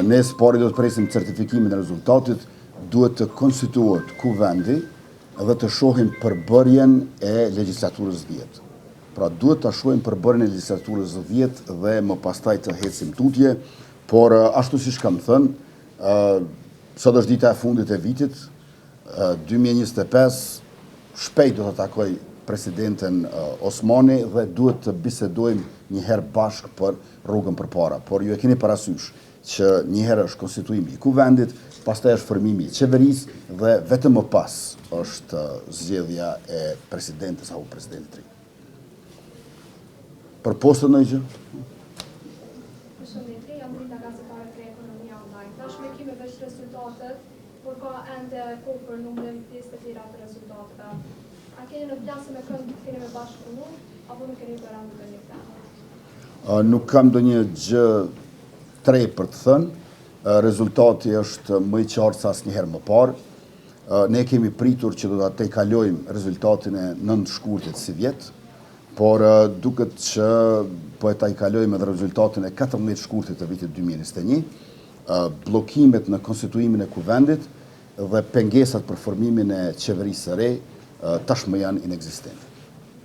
Ne së pari do të presim certifikimin e rezultatit, duhet të konstituohet kuvendi dhe të shohim përbërjen e legjislaturës 10. Pra duhet të shohim përbërjen e legjislaturës 10 dhe më pastaj të hecim tutje, por ashtu siç kam thënë, sot është dita e fundit e vitit, 2025, shpejt do të takoj presidenten Osmani dhe duhet të bisedojmë një herë bashkë për rrugën përpara. Por ju e keni parasysh që një herë është konstituimi i kuvendit, pastaj është formimi i qeverisë dhe vetëm më pas është zgjedhja e presidentes apo presidentit të ri. Për postën në gjë? Përshëndetje, jam Rita gazetare për Ekonomia Online. Tashmë kemi veç rezultatet, por ka ende kohë për numërim pjesë të tjera të rezultateve. A keni në plan me kënd keni me bashkëpunu, apo nuk keni për ende ndonjë plan? Nuk kam ndonjë gjë tre për të thënë. Rezultati është më i qartë se asnjëherë më parë. Ne kemi pritur që do ta tejkalojmë rezultatin e 9 shkurtit si vjet, por duket që po e tejkalojmë edhe rezultatin e 14 shkurtit të vitit 2021. Bllokimet në konstituimin e kuvendit dhe pengesat për formimin e qeverisë së re tashmë janë inekzistente.